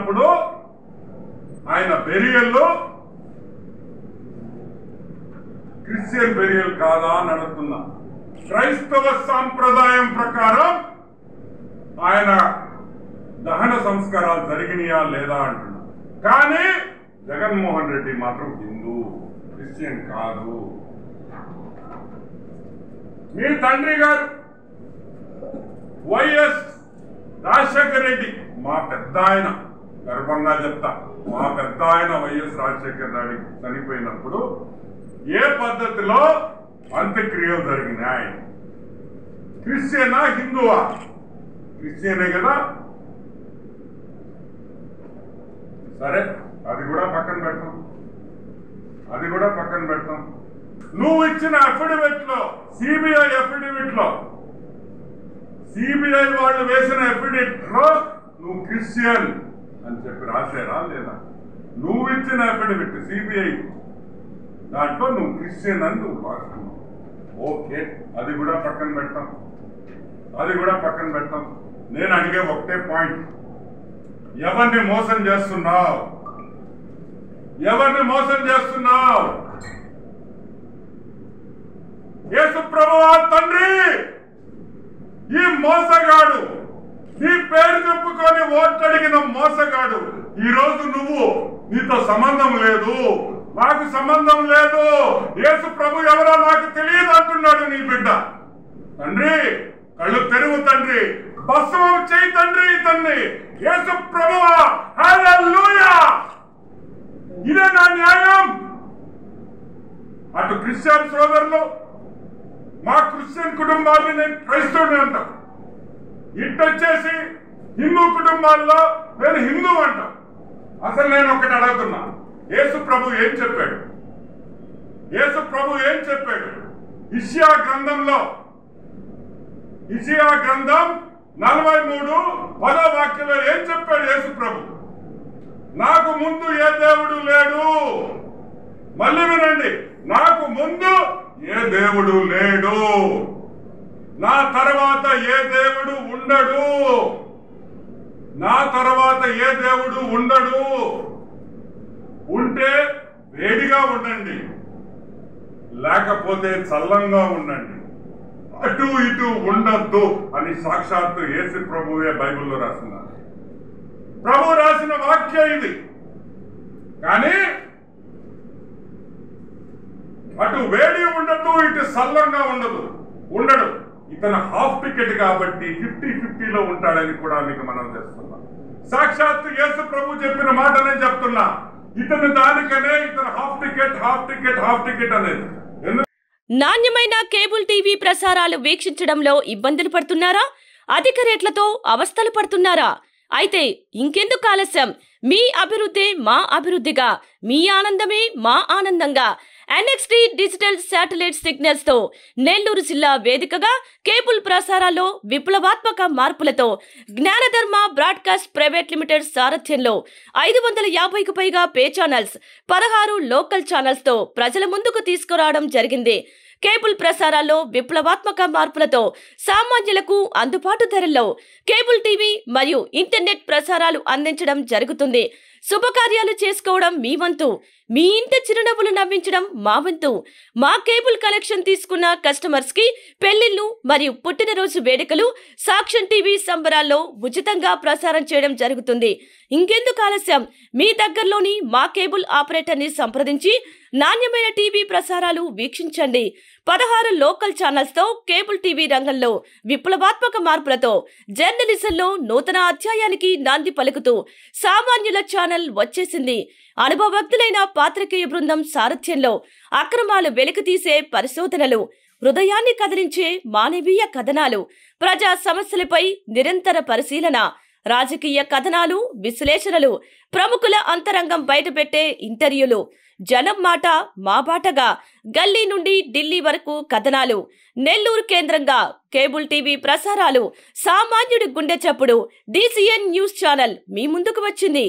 చేసినప్పుడు ఆయన బెరియల్లో Christian burial కాదా అని అడుగుతున్నా. క్రైస్తవ సాంప్రదాయం ప్రకారం ఆయన దహన సంస్కారాలు జరిగినాయా లేదా అంటున్నా. కానీ జగన్మోహన్ రెడ్డి మాత్రం హిందూ, క్రిస్టియన్ కాదు. మీ తండ్రి గారు వైఎస్ రాజశేఖర రెడ్డి, మా పెద్ద ఆయన, గర్వంగా చెప్తా, మా పెద్ద ఆయన వైఎస్ రాజశేఖర రెడ్డి చనిపోయినప్పుడు ఏ పద్ధతిలో అంత్యక్రియలు జరిగినాయి? క్రిస్టియనా హిందువా? క్రిస్టియనే కదా. సరే, అది కూడా పక్కన పెడతాం. నువ్వు ఇచ్చిన అఫిడవిట్ లో, సిబిఐ అఫిడవిట్ లో, సిబిఐ వాళ్ళు వేసిన అఫిడవిట్ లో నువ్వు క్రిస్టియన్ అని చెప్పి రాశారా లేదా? నువ్వు ఇచ్చిన అఫిడవిట్ సిబిఐ దాంట్లో నువ్వు క్రిస్టియన్ అని నువ్వు రాస్తున్నావు. ఓకే, అది కూడా పక్కన పెడతాం. నేను అడిగే ఒకటే పాయింట్, ఎవరిని మోసం చేస్తున్నావు? యేసు ప్రభువా తండ్రి, ఈ మోసగాడు, నీ పేరు చెప్పుకొని ఓట్లడిగిన మోసగాడు, ఈ రోజు నువ్వు, నీతో సంబంధం లేదు, నాకు సంబంధం లేదు, యేసు ప్రభు ఎవరో నాకు తెలియదు అంటున్నాడు నీ బిడ్డ. తండ్రి, కళ్ళు తెరువు తండ్రి, భస్మం చేయి తండ్రి. యేసు ప్రభువా, హల్లెలూయా. ఇదే నా న్యాయం. అటు క్రిస్టియన్ సోదరులు, మా క్రిస్టియన్ కుటుంబాన్ని నేను క్రైస్తవుని అంటాం, ఇట్టొచ్చేసి హిందూ కుటుంబాల్లో నేను హిందూ అంటాం. అసలు నేను ఒకటి అడుగుతున్నా, యేసు ప్రభు ఏం చెప్పాడు? ఇషియా గ్రంథం 43:10 వాక్యంలో ఏం చెప్పాడు యేసు ప్రభు? నాకు ముందు ఏ దేవుడు లేడు. మళ్ళీ వినండి, నాకు ముందు ఏ దేవుడు లేడు, నా తర్వాత ఏ దేవుడు ఉండడు. ఉంటే వేడిగా ఉండండి, లేకపోతే చల్లంగా ఉండండి, అటు ఇటు ఉండద్దు అని సాక్షాత్తు యేసు ప్రభువే బైబిల్లో రాస్తున్నారు. ప్రభు రాసిన వాక్యం ఇది. కానీ అటు వేడి ఉండదు, ఇటు చల్లంగా ఉండడు. ఇతను హాఫ్ టికెట్ కాబట్టి 50-50లో ఉంటాడని కూడా మీకు మనం చేస్తున్నాం. సాక్షాత్తు యేసు ప్రభు చెప్పిన మాట నేను చెప్తున్నా. ఇతను దానికనే ఇతను హాఫ్ టికెట్ అనేది. నాణ్యమైన కేబుల్ టీవీ ప్రసారాలు వీక్షించడంలో ఇబ్బందులు పడుతున్నారా? అధిక రేట్లతో అవస్థలు పడుతున్నారా? అయితే ఇంకెందుకు ఆలస్యం? మీ అభివృద్ధి మా అభివృద్ధిగా, మీ ఆనందమే మా ఆనందంగా NXT డిజిటల్ శాటిలైట్ సిగ్నల్స్ తో నెల్లూరు జిల్లా వేదికగా కేబుల్ ప్రసారాల్లో విప్లవాత్మక మార్పులతో జ్ఞానధర్మ బ్రాడ్కాస్ట్ ప్రైవేట్ లిమిటెడ్ సారథ్యంలో 550కు పైగా పే ఛానల్స్, 16 లోకల్ ఛానల్స్ తో ప్రజల ముందుకు తీసుకురావడం జరిగింది. కేబుల్ ప్రసారాల్లో విప్లవాత్మక మార్పులతో సామాన్యులకు అందుబాటు ధరల్లో కేబుల్ టీవీ మరియు ఇంటర్నెట్ ప్రసారాలు అందించడం జరుగుతుంది. శుభకార్యాలు చేసుకోవడం మీ వంతు, మీ ఇంటి చిరునవ్వులు నవ్వించడం మా వంతు. మా కేబుల్ కనెక్షన్ తీసుకున్న కస్టమర్స్ కి పెళ్లిళ్లు మరియు పుట్టినరోజు వేడుకలు సాక్ష్యం టీవీ సంబరాల్లో ఉచితంగా ప్రసారం చేయడం జరుగుతుంది. ఇంకెందుకు ఆలస్యం? మీ దగ్గరలోని మా కేబుల్ ఆపరేటర్ ని సంప్రదించి నాణ్యమైన టీవీ ప్రసారాలు వీక్షించండి. 16 లోకల్ ఛానల్స్ తో కేబుల్ టీవీ రంగంలో విప్లవాత్మక మార్పులతో జర్నలిజంలో నూతన అధ్యాయానికి నాంది పలుకుతూ సామాన్యుల ఛానల్ వచ్చేసింది. అనుభవజ్ఞులైన పాత్రికేయ బృందం సారథ్యంలో అక్రమాలు వెలికితీసే పరిశోధనలు, హృదయాన్ని కదిలించే మానవీయ కథనాలు, ప్రజా సమస్యలపై నిరంతర పరిశీలన, రాజకీయ కథనాలు, విశ్లేషణలు, ప్రముఖుల అంతరంగం బయటపెట్టే ఇంటర్వ్యూలు, జనం మాట మా బాటగా గల్లీ నుండి ఢిల్లీ వరకు కథనాలు, నెల్లూరు కేంద్రంగా కేబుల్ టీవీ ప్రసారాలు, సామాన్యుడి గుండె చప్పుడు DCN న్యూస్ ఛానల్ మీ ముందుకు వచ్చింది.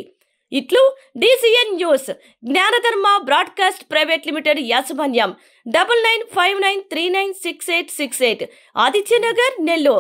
ఇట్లు DCN news, జ్ఞానధర్మ broadcast private limited యాజమాన్యం, 9959396868, ఆదిత్యనగర్, నెల్లూరు.